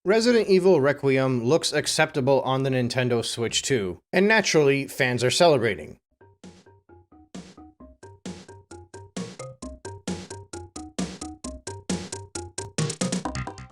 Resident Evil Requiem looks acceptable on the Nintendo Switch 2, and naturally, fans are celebrating.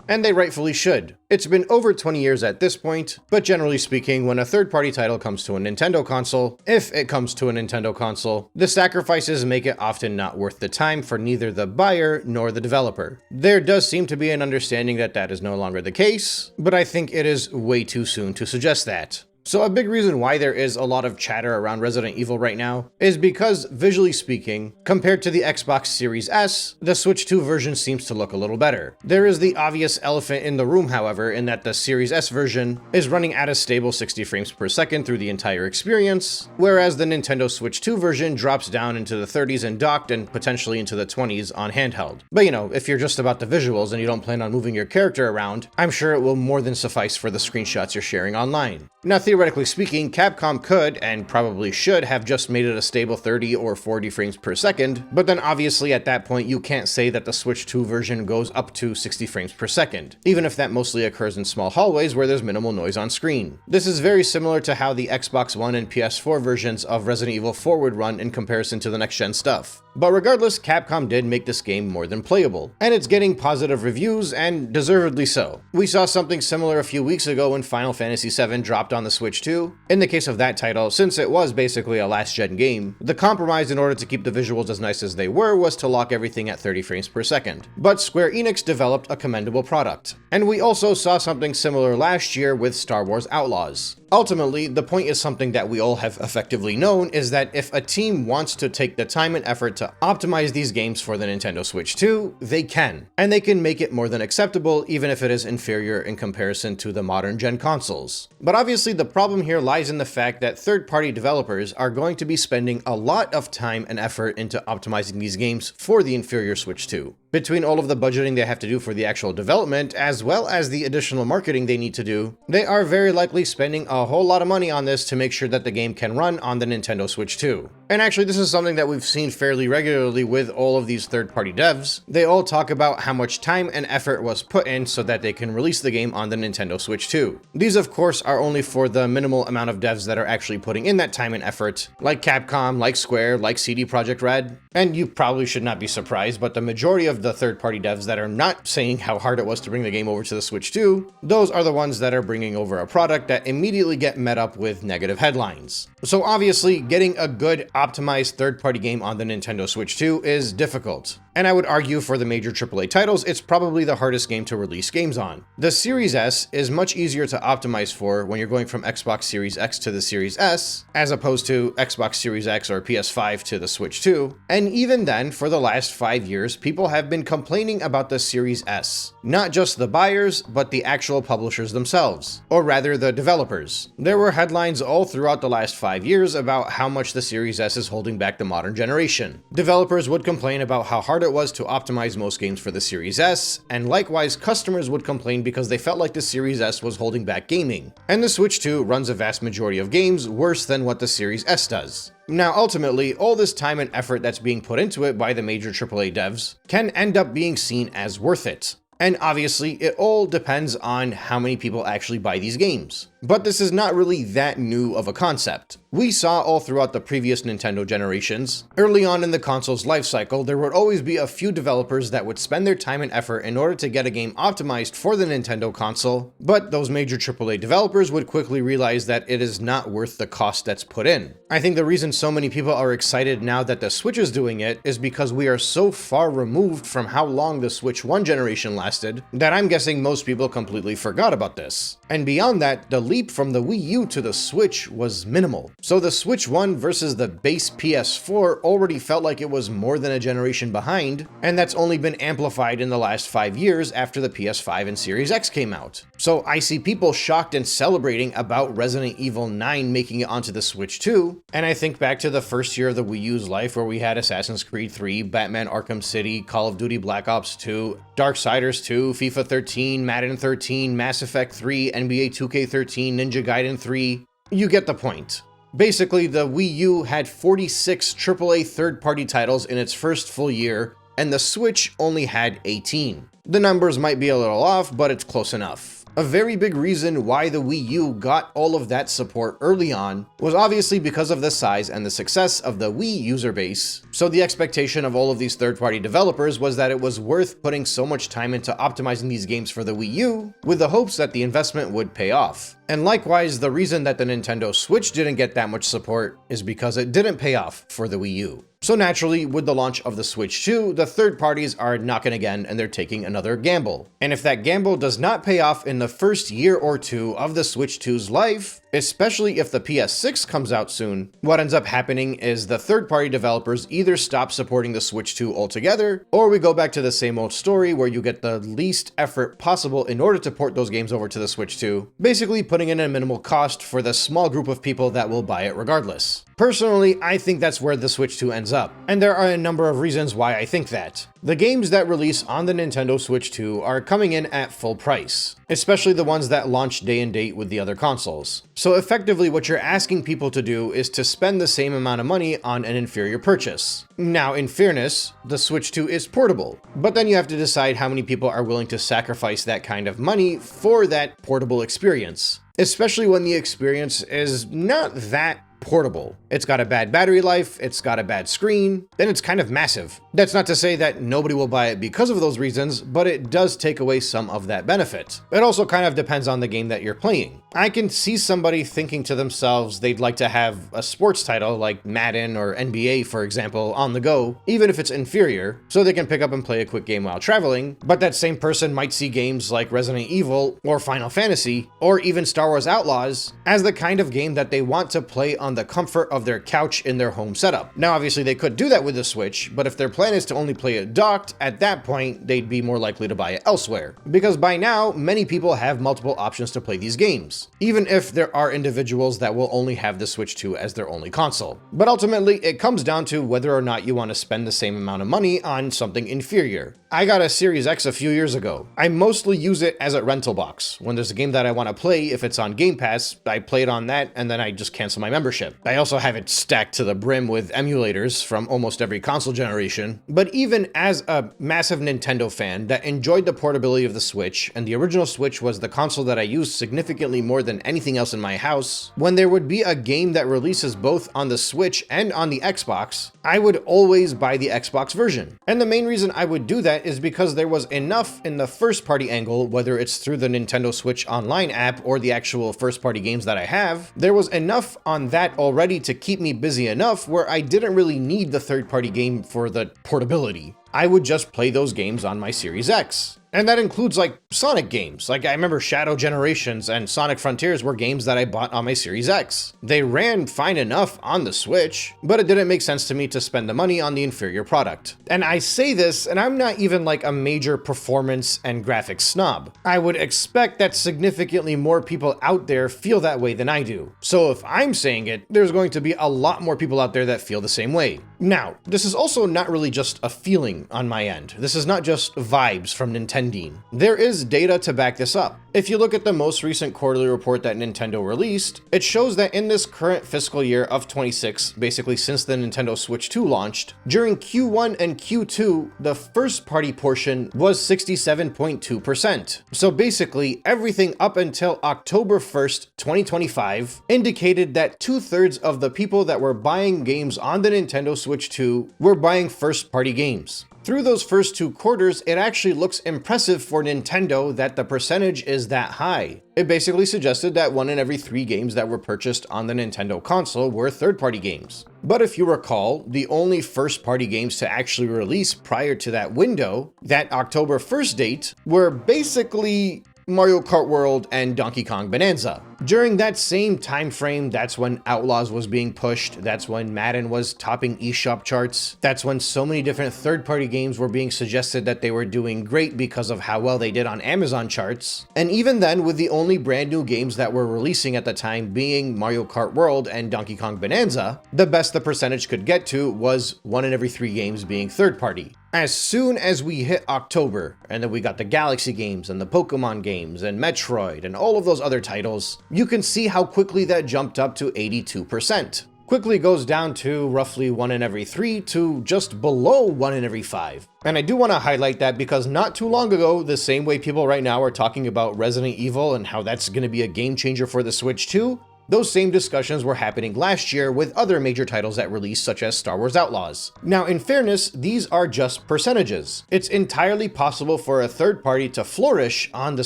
And they rightfully should. It's been over 20 years at this point, but generally speaking, when a third-party title comes to a Nintendo console, if it comes to a Nintendo console, the sacrifices make it often not worth the time for neither the buyer nor the developer. There does seem to be an understanding that that is no longer the case, but I think it is way too soon to suggest that. So a big reason why there is a lot of chatter around Resident Evil right now is because, visually speaking, compared to the Xbox Series S, the Switch 2 version seems to look a little better. There is the obvious elephant in the room, however, in that the Series S version is running at a stable 60 frames per second through the entire experience, whereas the Nintendo Switch 2 version drops down into the 30s in docked and potentially into the 20s on handheld. But you know, if you're just about the visuals and you don't plan on moving your character around, I'm sure it will more than suffice for the screenshots you're sharing online. Now, theoretically speaking, Capcom could, and probably should, have just made it a stable 30 or 40 frames per second, but then obviously at that point you can't say that the Switch 2 version goes up to 60 frames per second, even if that mostly occurs in small hallways where there's minimal noise on screen. This is very similar to how the Xbox One and PS4 versions of Resident Evil 4 would run in comparison to the next-gen stuff. But regardless, Capcom did make this game more than playable, and it's getting positive reviews, and deservedly so. We saw something similar a few weeks ago when Final Fantasy VII dropped on the Switch 2. In the case of that title, since it was basically a last-gen game, the compromise in order to keep the visuals as nice as they were was to lock everything at 30 frames per second. But Square Enix developed a commendable product. And we also saw something similar last year with Star Wars Outlaws. Ultimately, the point is something that we all have effectively known, is that if a team wants to take the time and effort to optimize these games for the Nintendo Switch 2, they can. And they can make it more than acceptable, even if it is inferior in comparison to the modern gen consoles. But obviously the problem here lies in the fact that third-party developers are going to be spending a lot of time and effort into optimizing these games for the inferior Switch 2. Between all of the budgeting they have to do for the actual development, as well as the additional marketing they need to do, they are very likely spending a whole lot of money on this to make sure that the game can run on the Nintendo Switch 2. And actually, this is something that we've seen fairly regularly with all of these third-party devs. They all talk about how much time and effort was put in so that they can release the game on the Nintendo Switch 2. These, of course, are only for the minimal amount of devs that are actually putting in that time and effort, like Capcom, like Square, like CD Projekt Red. And you probably should not be surprised, but the majority of the third-party devs that are not saying how hard it was to bring the game over to the Switch 2, those are the ones that are bringing over a product that immediately get met up with negative headlines. So obviously, getting a good optimized third-party game on the Nintendo Switch 2 is difficult. And I would argue for the major AAA titles, it's probably the hardest game to release games on. The Series S is much easier to optimize for when you're going from Xbox Series X to the Series S, as opposed to Xbox Series X or PS5 to the Switch 2. And even then, for the last 5 years, people have been complaining about the Series S. Not just the buyers, but the actual publishers themselves, or rather the developers. There were headlines all throughout the last 5 years about how much the Series S is holding back the modern generation. Developers would complain about how hard it was to optimize most games for the Series S, and likewise customers would complain because they felt like the Series S was holding back gaming. And the Switch 2 runs a vast majority of games worse than what the Series S does. Now ultimately, all this time and effort that's being put into it by the major AAA devs can end up being seen as worth it. And obviously, it all depends on how many people actually buy these games. But this is not really that new of a concept. We saw all throughout the previous Nintendo generations. Early on in the console's lifecycle, there would always be a few developers that would spend their time and effort in order to get a game optimized for the Nintendo console, but those major AAA developers would quickly realize that it is not worth the cost that's put in. I think the reason so many people are excited now that the Switch is doing it is because we are so far removed from how long the Switch 1 generation lasted that I'm guessing most people completely forgot about this. And beyond that, the leap from the Wii U to the Switch was minimal. So the Switch 1 versus the base PS4 already felt like it was more than a generation behind, and that's only been amplified in the last 5 years after the PS5 and Series X came out. So I see people shocked and celebrating about Resident Evil 9 making it onto the Switch 2, and I think back to the first year of the Wii U's life where we had Assassin's Creed 3, Batman Arkham City, Call of Duty Black Ops 2, Darksiders 2, FIFA 13, Madden 13, Mass Effect 3, NBA 2K13, Ninja Gaiden 3. You get the point. Basically, the Wii U had 46 AAA third-party titles in its first full year, and the Switch only had 18. The numbers might be a little off, but it's close enough. A very big reason why the Wii U got all of that support early on was obviously because of the size and the success of the Wii user base. So the expectation of all of these third-party developers was that it was worth putting so much time into optimizing these games for the Wii U, with the hopes that the investment would pay off. And likewise, the reason that the Nintendo Switch didn't get that much support is because it didn't pay off for the Wii U. So naturally, with the launch of the Switch 2, the third parties are knocking again and they're taking another gamble. And if that gamble does not pay off in the first year or two of the Switch 2's life, especially if the PS6 comes out soon, what ends up happening is the third-party developers either stop supporting the Switch 2 altogether, or we go back to the same old story where you get the least effort possible in order to port those games over to the Switch 2, basically putting in a minimal cost for the small group of people that will buy it regardless. Personally, I think that's where the Switch 2 ends up, and there are a number of reasons why I think that. The games that release on the Nintendo Switch 2 are coming in at full price, especially the ones that launch day and date with the other consoles. So effectively what you're asking people to do is to spend the same amount of money on an inferior purchase. Now, in fairness, the Switch 2 is portable, but then you have to decide how many people are willing to sacrifice that kind of money for that portable experience, especially when the experience is not that portable. It's got a bad battery life, it's got a bad screen, then it's kind of massive. That's not to say that nobody will buy it because of those reasons, but it does take away some of that benefit. It also kind of depends on the game that you're playing. I can see somebody thinking to themselves they'd like to have a sports title like Madden or NBA, for example, on the go, even if it's inferior, so they can pick up and play a quick game while traveling, but that same person might see games like Resident Evil or Final Fantasy, or even Star Wars Outlaws, as the kind of game that they want to play on the comfort of their couch in their home setup. Now, obviously they could do that with the Switch, but if their plan is to only play it docked, at that point, they'd be more likely to buy it elsewhere. Because by now, many people have multiple options to play these games, even if there are individuals that will only have the Switch 2 as their only console. But ultimately, it comes down to whether or not you want to spend the same amount of money on something inferior. I got a Series X a few years ago. I mostly use it as a rental box. When there's a game that I want to play, if it's on Game Pass, I play it on that and then I just cancel my membership. I also have it stacked to the brim with emulators from almost every console generation. But even as a massive Nintendo fan that enjoyed the portability of the Switch, and the original Switch was the console that I used significantly more than anything else in my house, when there would be a game that releases both on the Switch and on the Xbox, I would always buy the Xbox version. And the main reason I would do that is because there was enough in the first-party angle, whether it's through the Nintendo Switch Online app or the actual first-party games that I have, there was enough on that already to keep me busy enough where I didn't really need the third-party game for the portability. I would just play those games on my Series X. And that includes like Sonic games. Like I remember Shadow Generations and Sonic Frontiers were games that I bought on my Series X. They ran fine enough on the Switch, but it didn't make sense to me to spend the money on the inferior product. And I say this, and I'm not even like a major performance and graphics snob. I would expect that significantly more people out there feel that way than I do. So if I'm saying it, there's going to be a lot more people out there that feel the same way. Now, this is also not really just a feeling on my end. This is not just vibes from NintenDeen. There is data to back this up. If you look at the most recent quarterly report that Nintendo released, it shows that in this current fiscal year of 26, basically since the Nintendo Switch 2 launched, during Q1 and Q2, the first-party portion was 67.2%. So basically, everything up until October 1st, 2025, indicated that 2/3 of the people that were buying games on the Nintendo Switch 2 were buying first-party games. Through those first 2 quarters, it actually looks impressive for Nintendo that the percentage is that high. It basically suggested that 1 in every 3 games that were purchased on the Nintendo console were third-party games. But if you recall, the only first-party games to actually release prior to that window, that October 1st date, were basically Mario Kart World and Donkey Kong Bonanza. During that same time frame, that's when Outlaws was being pushed, that's when Madden was topping eShop charts, that's when so many different third-party games were being suggested that they were doing great because of how well they did on Amazon charts. And even then, with the only brand new games that were releasing at the time being Mario Kart World and Donkey Kong Bonanza, the best the percentage could get to was 1 in every 3 games being third-party. As soon as we hit October, and then we got the Galaxy games and the Pokemon games and Metroid and all of those other titles, you can see how quickly that jumped up to 82%. quickly goes down to roughly 1 in every 3 to just below 1 in every 5. And I do want to highlight that because not too long ago, the same way people right now are talking about Resident Evil and how that's going to be a game changer for the Switch 2, those same discussions were happening last year with other major titles that released, such as Star Wars Outlaws. Now, in fairness, these are just percentages. It's entirely possible for a third party to flourish on the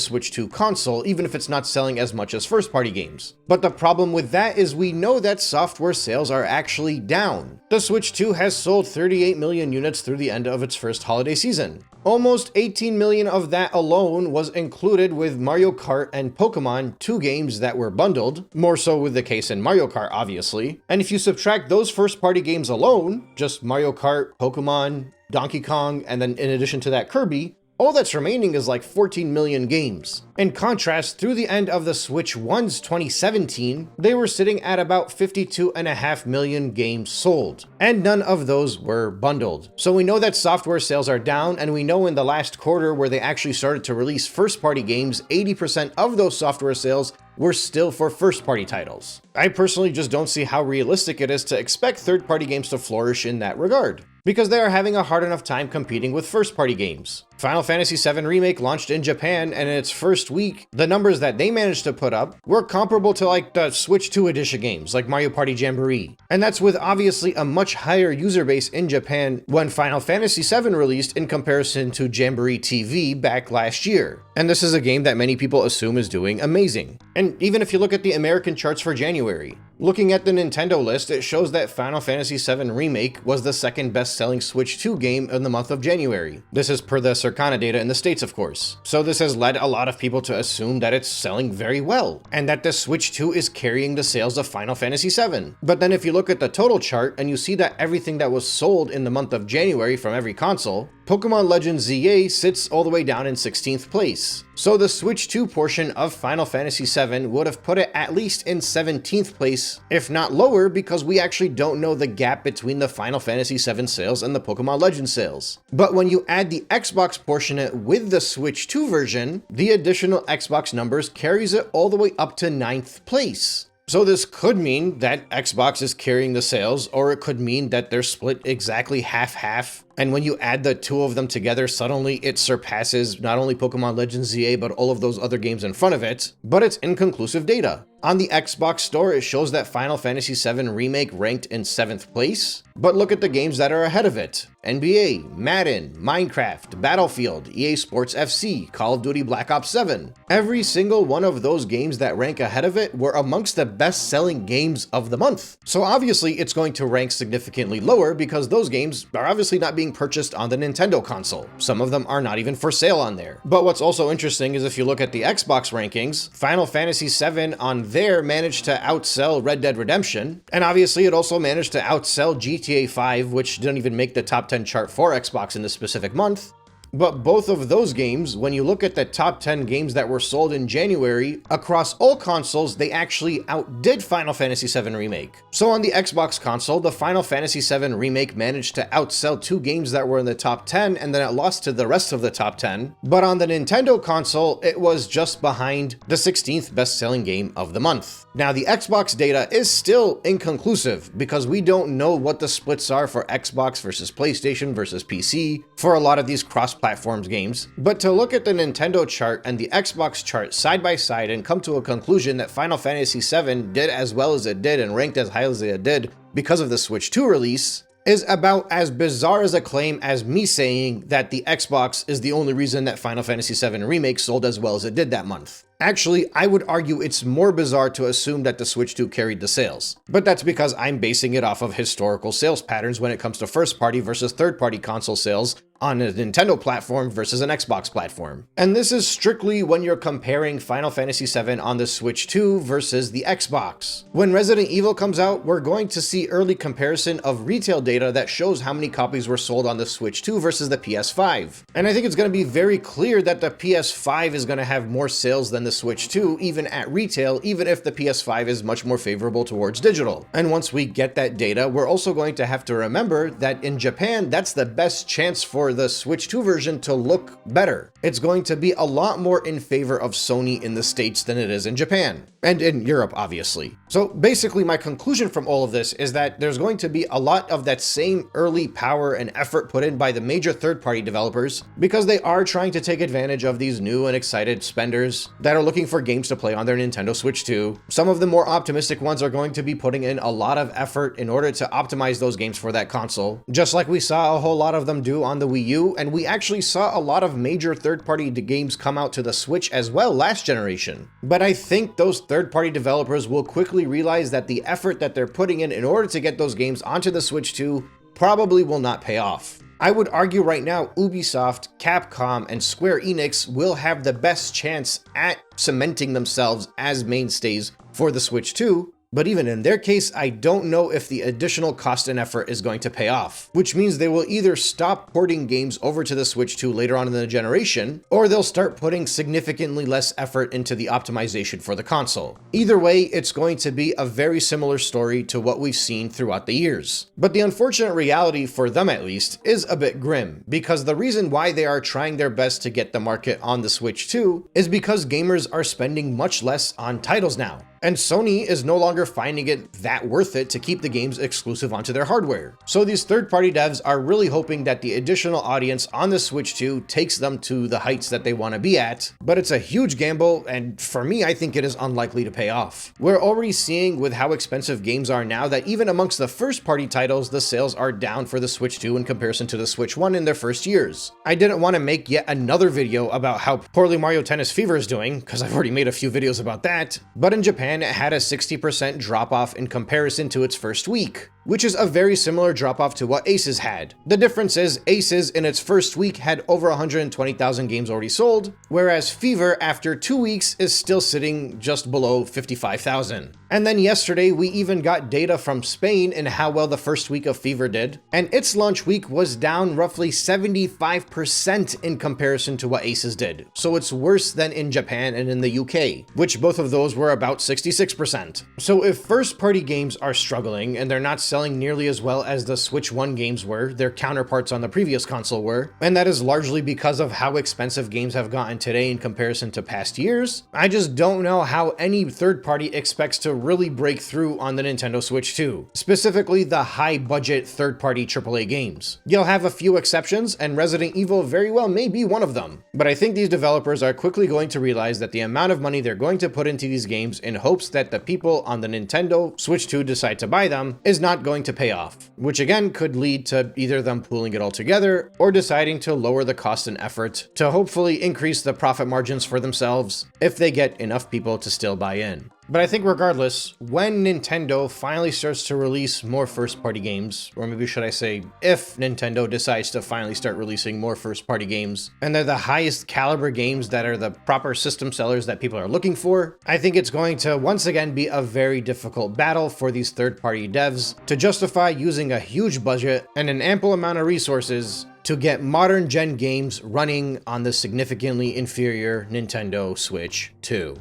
Switch 2 console, even if it's not selling as much as first-party games. But the problem with that is we know that software sales are actually down. The Switch 2 has sold 38 million units through the end of its first holiday season. Almost 18 million of that alone was included with Mario Kart and Pokemon, 2 games that were bundled, more so with the case in Mario Kart obviously. And if you subtract those first-party games alone, just Mario Kart, Pokemon, Donkey Kong, and then in addition to that Kirby, all that's remaining is like 14 million games. In contrast, through the end of the Switch 1's 2017, they were sitting at about 52.5 million games sold, and none of those were bundled. So we know that software sales are down, and we know in the last quarter where they actually started to release first-party games, 80% of those software sales were still for first-party titles. I personally just don't see how realistic it is to expect third-party games to flourish in that regard, because they are having a hard enough time competing with first-party games. Final Fantasy VII Remake launched in Japan, and in its first week, the numbers that they managed to put up were comparable to like the Switch 2 edition games, like Mario Party Jamboree. And that's with obviously a much higher user base in Japan when Final Fantasy VII released in comparison to Jamboree TV back last year. And this is a game that many people assume is doing amazing. And even if you look at the American charts for January, looking at the Nintendo list, it shows that Final Fantasy VII Remake was the second best-selling Switch 2 game in the month of January. This is per the Circana data in the States, of course. So this has led a lot of people to assume that it's selling very well, and that the Switch 2 is carrying the sales of Final Fantasy VII. But then if you look at the total chart and you see that everything that was sold in the month of January from every console, Pokemon Legends ZA sits all the way down in 16th place. So the Switch 2 portion of Final Fantasy VII would have put it at least in 17th place, if not lower, because we actually don't know the gap between the Final Fantasy VII sales and the Pokemon Legends sales. But when you add the Xbox portion with the Switch 2 version, the additional Xbox numbers carries it all the way up to 9th place. So this could mean that Xbox is carrying the sales, or it could mean that they're split exactly half-half. And when you add the two of them together, suddenly it surpasses not only Pokemon Legends ZA, but all of those other games in front of it. But it's inconclusive data. On the Xbox store, it shows that Final Fantasy VII Remake ranked in 7th place. But look at the games that are ahead of it. NBA, Madden, Minecraft, Battlefield, EA Sports FC, Call of Duty Black Ops 7. Every single one of those games that rank ahead of it were amongst the best-selling games of the month. So obviously it's going to rank significantly lower because those games are obviously not being purchased on the Nintendo console. Some of them are not even for sale on there. But what's also interesting is if you look at the Xbox rankings, Final Fantasy VII on there managed to outsell Red Dead Redemption, and obviously it also managed to outsell GTA 5, which didn't even make the top 10 chart for Xbox in this specific month. But both of those games, when you look at the top 10 games that were sold in January, across all consoles, they actually outdid Final Fantasy VII Remake. So on the Xbox console, the Final Fantasy VII Remake managed to outsell 2 games that were in the top 10, and then it lost to the rest of the top 10. But on the Nintendo console, it was just behind the 16th best-selling game of the month. Now, the Xbox data is still inconclusive because we don't know what the splits are for Xbox versus PlayStation versus PC for a lot of these cross-platforms games. But to look at the Nintendo chart and the Xbox chart side by side and come to a conclusion that Final Fantasy VII did as well as it did and ranked as high as it did because of the Switch 2 release is about as bizarre as a claim as me saying that the Xbox is the only reason that Final Fantasy VII Remake sold as well as it did that month. Actually, I would argue it's more bizarre to assume that the Switch 2 carried the sales, but that's because I'm basing it off of historical sales patterns when it comes to first-party versus third-party console sales on a Nintendo platform versus an Xbox platform. And this is strictly when you're comparing Final Fantasy VII on the Switch 2 versus the Xbox. When Resident Evil comes out, we're going to see early comparison of retail data that shows how many copies were sold on the Switch 2 versus the PS5. And I think it's going to be very clear that the PS5 is going to have more sales than the Switch 2, even at retail, even if the PS5 is much more favorable towards digital. And once we get that data, we're also going to have to remember that in Japan, that's the best chance for for the Switch 2 version to look better. It's going to be a lot more in favor of Sony in the States than it is in Japan, and in Europe, obviously. So basically, my conclusion from all of this is that there's going to be a lot of that same early power and effort put in by the major third-party developers, because they are trying to take advantage of these new and excited spenders that are looking for games to play on their Nintendo Switch 2. Some of the more optimistic ones are going to be putting in a lot of effort in order to optimize those games for that console, just like we saw a whole lot of them do on the Wii U, and we actually saw a lot of major third-party games come out to the Switch as well last generation. But I think those third-party developers will quickly realize that the effort that they're putting in order to get those games onto the Switch 2 probably will not pay off. I would argue right now Ubisoft, Capcom, and Square Enix will have the best chance at cementing themselves as mainstays for the Switch 2, but even in their case, I don't know if the additional cost and effort is going to pay off, which means they will either stop porting games over to the Switch 2 later on in the generation, or they'll start putting significantly less effort into the optimization for the console. Either way, it's going to be a very similar story to what we've seen throughout the years. But the unfortunate reality, for them at least, is a bit grim, because the reason why they are trying their best to get the market on the Switch 2 is because gamers are spending much less on titles now. And Sony is no longer finding it that worth it to keep the games exclusive onto their hardware. So these third-party devs are really hoping that the additional audience on the Switch 2 takes them to the heights that they want to be at, but it's a huge gamble, and for me, I think it is unlikely to pay off. We're already seeing with how expensive games are now that even amongst the first-party titles, the sales are down for the Switch 2 in comparison to the Switch 1 in their first years. I didn't want to make yet another video about how poorly Mario Tennis Fever is doing, because I've already made a few videos about that, but in Japan, it had a 60% drop-off in comparison to its first week, which is a very similar drop-off to what Aces had. The difference is Aces in its first week had over 120,000 games already sold, whereas Fever after 2 weeks is still sitting just below 55,000. And then yesterday we even got data from Spain in how well the first week of Fever did, and its launch week was down roughly 75% in comparison to what Aces did. So it's worse than in Japan and in the UK, which both of those were about 66%. So if first-party games are struggling and they're not selling nearly as well as the Switch 1 games were, their counterparts on the previous console were, and that is largely because of how expensive games have gotten today in comparison to past years, I just don't know how any third party expects to really break through on the Nintendo Switch 2, specifically the high-budget third-party AAA games. You'll have a few exceptions, and Resident Evil very well may be one of them, but I think these developers are quickly going to realize that the amount of money they're going to put into these games in hopes that the people on the Nintendo Switch 2 decide to buy them is not going to pay off, which again could lead to either them pooling it all together or deciding to lower the cost and effort to hopefully increase the profit margins for themselves if they get enough people to still buy in. But I think regardless, when Nintendo finally starts to release more first-party games, or maybe should I say, if Nintendo decides to finally start releasing more first-party games, and they're the highest caliber games that are the proper system sellers that people are looking for, I think it's going to once again be a very difficult battle for these third-party devs to justify using a huge budget and an ample amount of resources to get modern-gen games running on the significantly inferior Nintendo Switch 2.